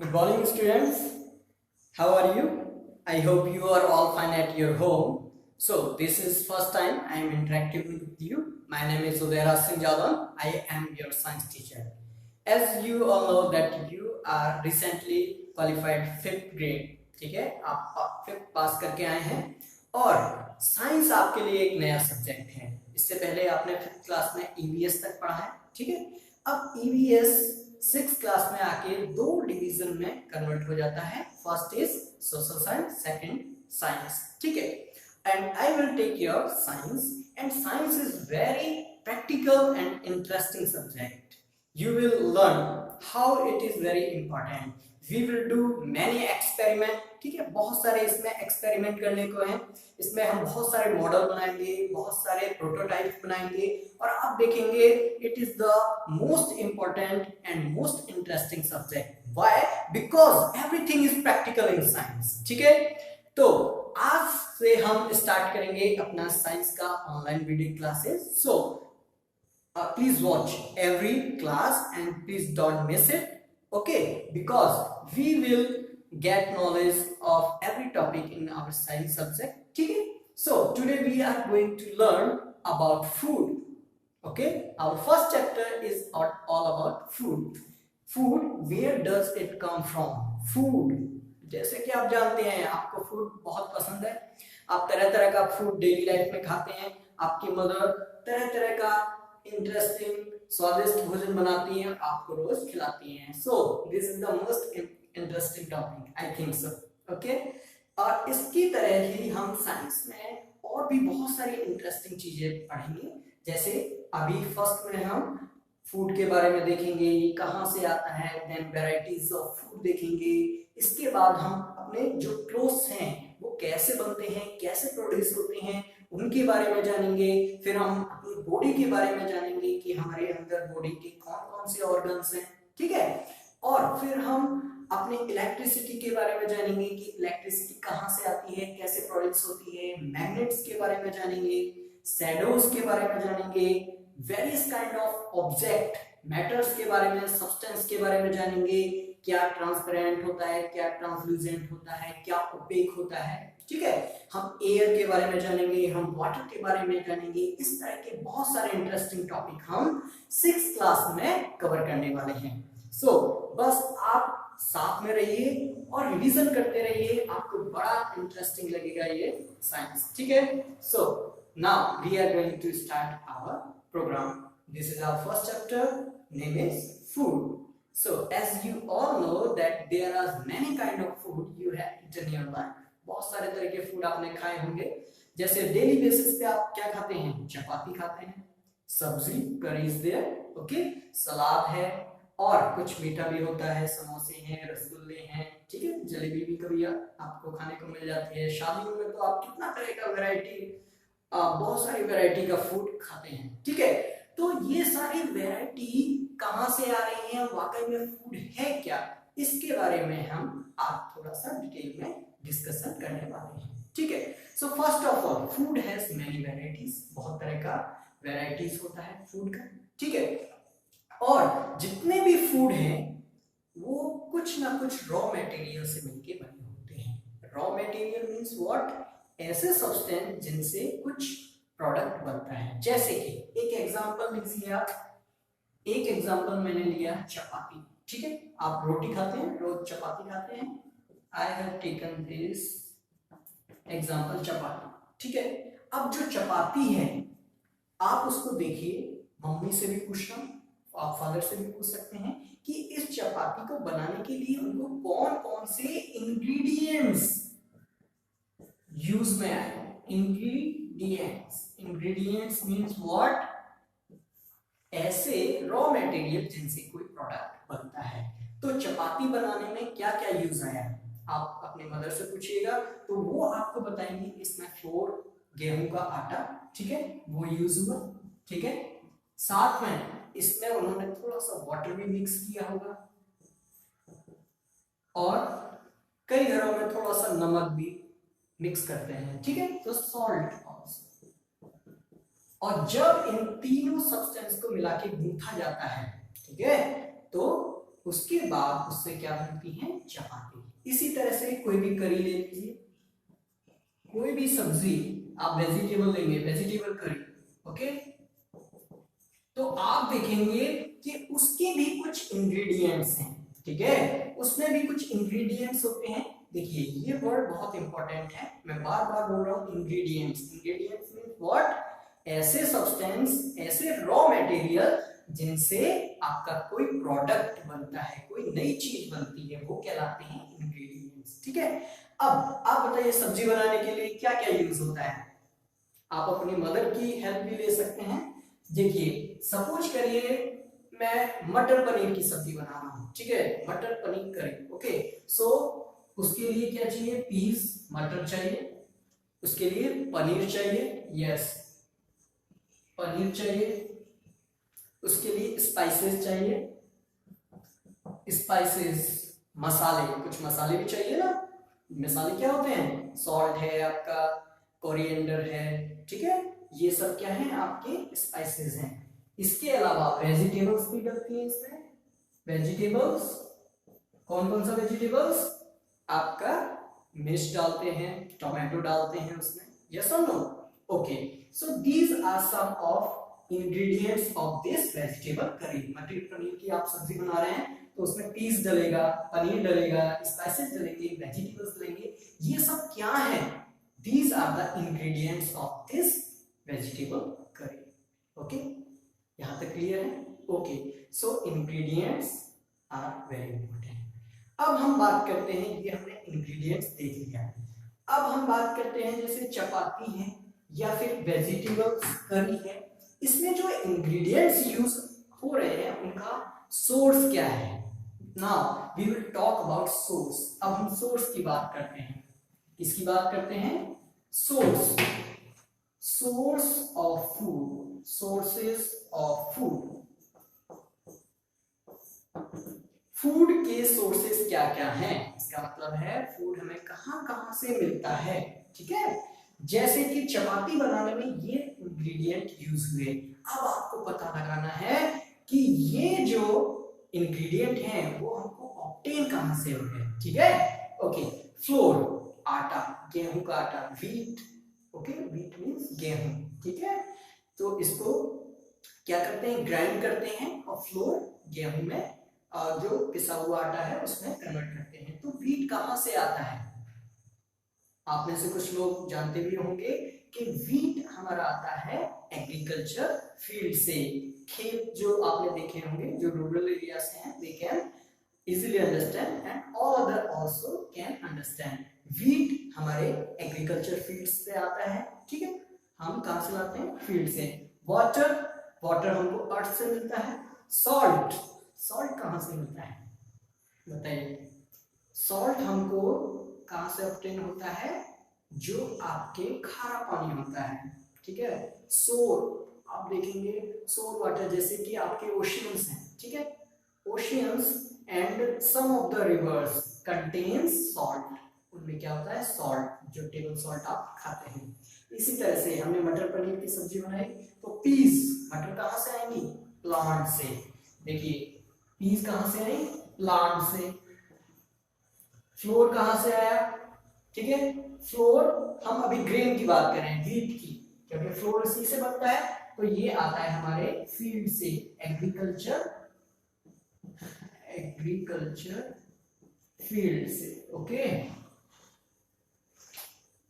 Good morning, students. How are you? I hope you are all fine at your home. So, this is first time I am interacting with you. My name is Udaira Singh Jalan. I am your science teacher. As you all know that you are recently qualified 5th grade. ठीक है, आप 5th पास करके आए हैं और science आपके लिए एक नया सब्जेक्ट है. इससे पहले आपने 5th क्लास में ईवीएस तक पढ़ा है. ठीक है, अब ईवीएस 6th क्लास में आके दो डिवीजन में कन्वर्ट हो जाता है. First is social science, second science. ठीक है, and I will take your science and science is very practical and interesting subject. You will learn how it is very important. We will do many experiment. ठीक है, बहुत सारे इसमें experiment करने को है. इसमें हम बहुत सारे मॉडल बनाएंगे, बहुत सारे प्रोटोटाइप बनाएंगे और आप देखेंगे it is the most important and most interesting subject. Why? Because everything is practical in science. ठीक है, तो आज से हम स्टार्ट करेंगे अपना साइंस का online video classes. So please watch every class and please don't miss it, okay, because we will get knowledge of every topic in our science subject. Okay, so today we are going to learn about food. Okay, our first chapter is all about food. Food, where does it come from? Food, जैसे कि आप जानते हैं आपको food बहुत पसंद है. आप तरह तरह का फूड डेली लाइफ में खाते हैं. आपकी मदर तरह तरह का इंटरेस्टिंग स्वादिष्ट भोजन बनाती हैं, आपको रोज खिलाती हैं. So this is the most interesting topic, I think so. Okay, और इसकी तरह ही हम साइंस में और भी बहुत सारी इंटरेस्टिंग चीजें पढ़ेंगे. जैसे अभी फर्स्ट में हम फूड के बारे में देखेंगे, कहाँ से आता है, देन वेराइटीज ऑफ फूड देखेंगे. इसके बाद हम अपने जो क्लोथ्स हैं वो कैसे बनते हैं, कैसे प्रोड्यूस होते हैं, उनके बारे में जानेंगे. फिर हम अपनी बॉडी के बारे में जानेंगे कि हमारे अंदर बॉडी के कौन कौन से ऑर्गन्स हैं. ठीक है, और फिर हम अपने इलेक्ट्रिसिटी के बारे में जानेंगे कि इलेक्ट्रिसिटी कहाँ से आती है, कैसे प्रोड्यूस होती है. मैग्नेट्स के बारे में जानेंगे, शैडोज के बारे में जानेंगे, various kind of object, matters के बारे में, सब्सटेंस के बारे में जानेंगे. क्या ट्रांसपेरेंट होता है, क्या ट्रांसलूसेंट होता है, क्या ओपेक होता है. ठीक है, हम एयर के बारे में जानेंगे, हम वाटर के बारे में जानेंगे. इस तरह के बहुत सारे इंटरेस्टिंग टॉपिक हम 6th क्लास में कवर करने वाले हैं. सो बस आप साथ में रहिए और रिवीजन करते रहिए, आपको बड़ा इंटरेस्टिंग लगेगा ये साइंस. ठीक है, so now we are going to start our program. This is our first chapter, name is food. So as you all know that there are many kind of food you have eaten in your life. बहुत सारे तरह के food आपने खाए होंगे. जैसे daily basis पे आप क्या खाते हैं, चपाती खाते हैं, सब्जी करीज देयर, ओके, सलाद है और कुछ मीठा भी होता है, समोसे हैं, रसगुल्ले हैं. ठीक है, जलेबी भी कभी आपको खाने को मिल जाती है. शादियों में तो आप कितना तरह का वैरायटी, बहुत सारी वैरायटी का फूड खाते हैं. ठीक है, तो ये सारी वैरायटी कहां से आ रही है, वाकई में फूड है क्या, इसके बारे में हम आज थोड़ा सा डिटेल में डिस्कशन करने वाले हैं. ठीक है, so first of all food has many varieties. बहुत तरह का वैरायटीज होता है फूड का. ठीक है, और जितने भी फूड हैं वो कुछ ना कुछ रॉ मटेरियल से मिलके बने होते हैं. रॉ मटेरियल मींस व्हाट, ऐसे सब्सटेंस जिनसे कुछ प्रोडक्ट बनता है. जैसे कि एक एग्जांपल लीजिए आप. एक एग्जांपल मैंने लिया चपाती. ठीक है, आप रोटी खाते हैं, रोज चपाती खाते हैं. I have taken this example chapati. ठीक है, अब जो चपाती है आप उसको देखिए, मम्मी से भी पूछना, आप फादर से भी पूछ सकते हैं कि इस चपाती को बनाने के लिए उनको कौन कौन से इंग्रेडिएंट्स यूज में आए. इंग्रेडिएंट्स, इंग्रेडिएंट्स मींस व्हाट, ऐसे रॉ मटेरियल जिनसे कोई प्रोडक्ट बनता है. तो चपाती बनाने में क्या क्या यूज आया, आप अपने मदर से पूछिएगा तो वो आपको बताएंगे. इसमें फ्लोर, गेहूं का आटा, ठीक है, वो यूज हुआ. ठीक है, साथ में इसमें उन्होंने थोड़ा सा वाटर भी मिक्स किया होगा और कई घरों में थोड़ा सा नमक भी मिक्स करते हैं. ठीक है, तो सॉल्ट ऑल्सो. और जब इन तीनों सब्सटेंस को मिला के गूंथा जाता है, ठीक है, तो उसके बाद उससे क्या बनती है, चपाती। इसी तरह से कोई भी करी ले लीजिए, कोई भी सब्जी आप वेजिटेबल लेंगे, वेजिटेबल करी, ओके, तो आप देखेंगे कि उसके भी कुछ इंग्रेडिएंट्स हैं, ठीक है, उसमें भी कुछ इंग्रेडिएंट्स होते हैं। देखिए ये वर्ड बहुत इंपॉर्टेंट है, मैं बार बार बोल रहा हूँ, इंग्रेडिएंट्स। इंग्रेडिएंट्स मींस व्हाट, ऐसे सब्सटेंस, ऐसे रॉ मटेरियल जिनसे आपका कोई प्रोडक्ट बनता है, कोई नई चीज बनती है, वो कहलाते हैं इंग्रेडिएंट्स, ठीक है। अब आप बताइए सब्जी बनाने के लिए क्या क्या यूज होता है। आप अपनी मदर की हेल्प भी ले सकते हैं। देखिए सपोज करिए मैं मटर पनीर की सब्जी बना रहा हूँ, ठीक है, मटर पनीर करी, ओके। सो उसके लिए क्या चाहिए, पीस, मटर चाहिए, उसके लिए पनीर चाहिए, यस पनीर चाहिए, उसके लिए स्पाइसेस चाहिए, स्पाइसेस मसाले, कुछ मसाले भी चाहिए ना। मसाले क्या होते हैं, सॉल्ट है आपका, कोरिएंडर है, ठीक है, ये सब क्या है आपके स्पाइसेस हैं। इसके अलावा वेजिटेबल्स भी डलती हैं इसमें। वेजिटेबल्स कौन कौन सा वेजिटेबल्स, आपका मिर्च डालते हैं, टोमेटो डालते हैं उसमें, यस और no, okay. So these are some of ingredients of this vegetable curry. Matar paneer की आप सब्जी बना रहे हैं तो उसमें पीस डलेगा, पनीर डलेगा, स्पाइसेस डलेंगे, वेजिटेबल्स डलेंगे, ये सब क्या है, these are the ingredients of this vegetable curry, okay, यहाँ तक क्लियर है, okay. So ingredients are very important. अब हम बात करते हैं, ये हमने इंग्रेडिएंट्स देख लिया, अब हम बात करते हैं जैसे चपाती है या फिर वेजिटेबल्स करी है, इसमें जो इंग्रेडिएंट्स यूज हो रहे हैं उनका सोर्स क्या है। Now we will talk about source. अब हम सोर्स की बात करते हैं, किसकी बात करते हैं, source, source of food, sources of food. Food के सोर्सेस क्या क्या हैं, इसका मतलब है फूड हमें कहां कहां से मिलता है, ठीक है। जैसे कि चपाती बनाने में ये इंग्रेडिएंट यूज हुए, अब आपको पता लगाना है कि ये जो इंग्रेडिएंट हैं वो हमको ऑब्टेन कहां से हो गए, ठीक है, ओके। फ्लोर, आटा, गेहूं का आटा, व्हीट, ओके, व्हीट मींस गेहूं, ठीक है। तो इसको क्या करते हैं, ग्राइंड करते हैं और फ्लोर गेहूं में जो पिसा हुआ आटा है उसमें कन्वर्ट करते हैं। तो व्हीट कहां से आता है, आप में से कुछ लोग जानते भी होंगे कि व्हीट हमारा आता है एग्रीकल्चर फील्ड से। खेत जो आपने देखे होंगे जो रूरल एरिया से हैं, they can easily understand and all other also can understand। wheat हमारे एग्रीकल्चर फील्ड्स से आता है, ठीक है, हम कहां से लाते हैं, फील्ड से। वाटर, वाटर हमको अर्थ से मिलता है। सॉल्ट, सॉल्ट कहां से मिलता है बताइए, सॉल्ट हमको कहां से ऑब्टेन होता है, जो आपके खारा पानी होता है, ठीक है। सोर, आप देखेंगे सोर वाटर, जैसे कि आपके ओशियंस हैं, ठीक है, oceans and some of the rivers contains salt, उनमें क्या होता है, सॉल्ट, जो टेबल सॉल्ट आप खाते हैं। इसी तरह से हमने मटर पनीर की सब्जी बनाई, तो पीस, मटर कहां से आएंगी, प्लांट से। देखिए पीस कहां से आई, प्लांट से। फ्लोर कहां से आया, ठीक है, फ्लोर हम अभी ग्रेन की बात करें, व्हीट की, क्योंकि फ्लोर इसी से बनता है, तो ये आता है हमारे फील्ड से, एग्रीकल्चर, एग्रीकल्चर फील्ड से, ओके।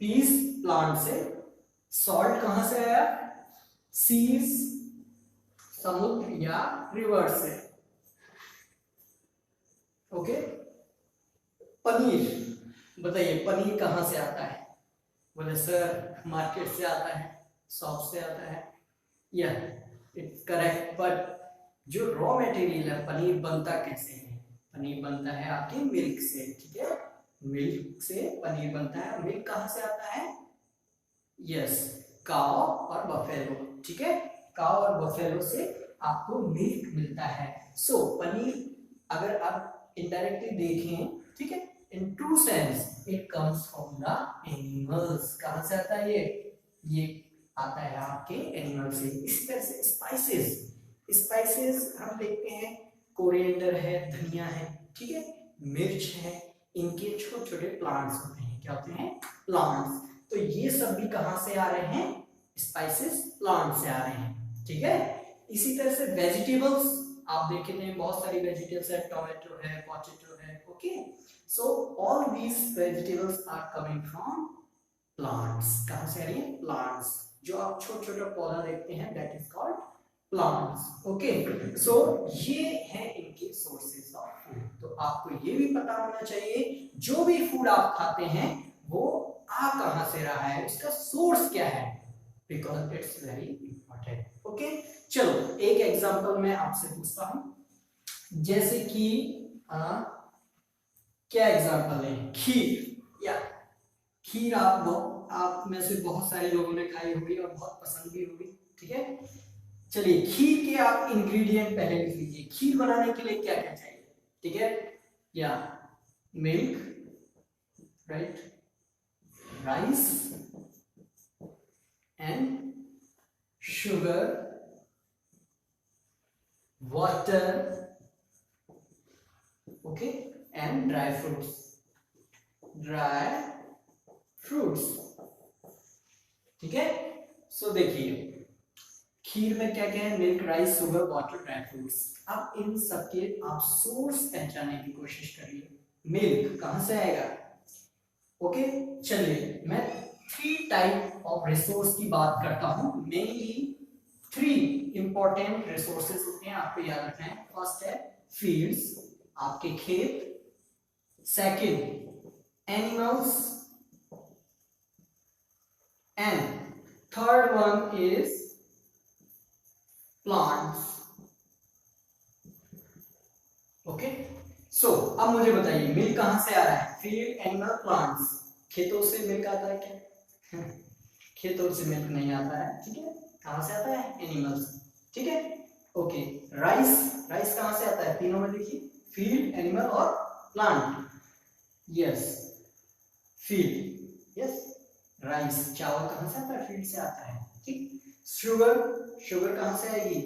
पीस प्लांट से। सॉल्ट कहां से आया, सीज, समुद्र या रिवर से, ओके। पनीर, बताइए पनीर कहां से आता है, बोले सर मार्केट से आता है, शॉप से आता है, या इट्स करेक्ट, बट जो रॉ मटेरियल है पनीर बनता कैसे है, पनीर बनता है आपके मिल्क से, ठीक है, मिल्क से पनीर बनता है। मिल्क कहां से आता है, यस, काऊ और बफेलो, ठीक है, काऊ और बफेलो से आपको मिल्क मिलता है। सो पनीर अगर आप इनडायरेक्टली देखें, ठीक है, in true sense it comes from the animals. कहां से आता है ये आता है आपके एनिमल से। इसी तरह से स्पाइसेस, स्पाइसेस हम देखते हैं कोरिएंडर है, धनिया है, ठीक है, मिर्च है, इनके छोटे छोटे प्लांट्स होते हैं। क्या होते हैं? प्लांट्स। तो ये सब भी कहां से आ रहे हैं? स्पाइसेस प्लांट से आ रहे हैं, ठीक है। इसी तरह से वेजिटेबल्स आप देखे थे, बहुत सारी वेजिटेबल्स है, टोमेटो है, पोटैटो है, okay. So all these vegetables are coming from plants. कहां से आ रही है? प्लांट्स। जो आप छोटा छोटा पौधा देखते हैं, that is called plants, okay. So ये है इनके सोर्सेज ऑफ फूड। तो आपको ये भी पता होना चाहिए, जो भी फूड आप खाते हैं वो आ कहां से रहा है, उसका सोर्स क्या है, because it's very important, okay. चलो एक एग्जांपल मैं आपसे पूछता हूं, जैसे कि क्या एग्जांपल है? खीर। या खीर आप में से बहुत सारे लोगों ने खाई होगी और बहुत पसंद भी होगी, ठीक है। चलिए खीर के आप इंग्रेडिएंट पहले लिख लीजिए। खीर बनाने के लिए क्या क्या चाहिए, ठीक है। या milk, right, rice and sugar, water, okay, and dry fruits, ठीक है। सो देखिए खीर में क्या क्या है? Milk, rice, sugar, water, dry fruits. अब इन सबके आप सोर्स पहचानने की कोशिश करिए। मिल्क कहां से आएगा? ओके, चलिए मैं 3 टाइप ऑफ रिसोर्स की बात करता हूं। मेनली 3 इंपॉर्टेंट रिसोर्सेज होते हैं, आपको याद रखना है। फर्स्ट है फील्ड्स, आपके खेत। Second animals, and third one is plants, okay. So अब मुझे बताइए मिल्क कहां से आ रहा है? Field, animal, plants. खेतों से मिल्क आता है क्या? खेतों से मिल्क नहीं आता है, ठीक है। कहां से आता है? एनिमल्स, ठीक है, ओके। राइस, राइस कहां से आता है? तीनों में देखिए, फील्ड, एनिमल और plant. Yes, field, yes. Rice, चावल कहां से आता है? फील्ड से आता है, ठीक। शुगर, शुगर कहां से आएगी?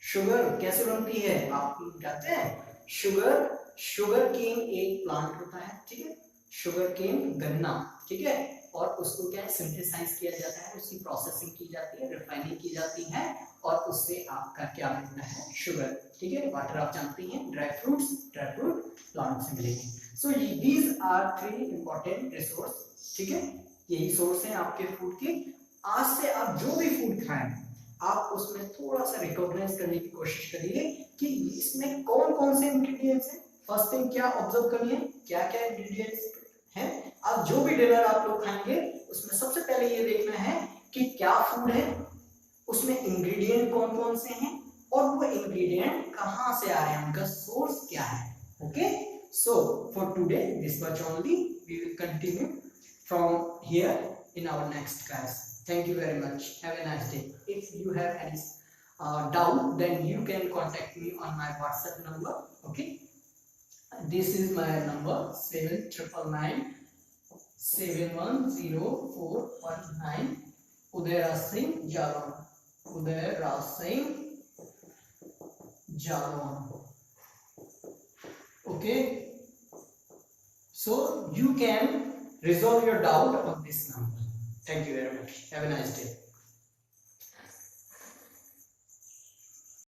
शुगर कैसे बनती है आप जानते हैं? शुगर केन एक प्लांट होता है, ठीक है। शुगर केन गन्ना, ठीक है। और उसको क्या है? सिंथेसाइज किया जाता है, उसकी प्रोसेसिंग की जाती है, रिफाइनिंग की जाती है, और उससे आपका क्या बनता है? शुगर, ठीक है। वाटर आप जानते हैं। ड्राई फ्रूट प्लांट से मिलेंगे। So these are 3 important resource, ठीक है। यही सोर्स है आपके फूड के। आज से आप जो भी फूड खाएं, आप उसमें थोड़ा सा रिकॉग्नाइज करने की कोशिश करिए कि इसमें कौन कौन से इंग्रेडिएंट्स हैं। फर्स्ट थिंग क्या ऑब्जर्व करनी है? क्या क्या इंग्रेडिएंट्स हैं। आज जो भी डिनर आप लोग खाएंगे उसमें सबसे पहले ये देखना है कि क्या फूड है, उसमें इंग्रेडिएंट कौन कौन से हैं, और वो इंग्रेडिएंट कहां से आ रहे हैं, उनका सोर्स क्या है, okay. So for today this much only, we will continue from here in our next class. Thank you very much. Have a nice day. If you have any doubt, then you can contact me on my WhatsApp number. Okay, this is my number 7999 710419. Udayraj Singh Jalon. Udayraj Singh Jalon. Okay, so you can resolve your doubt on this number. Thank you very much. Have a nice day.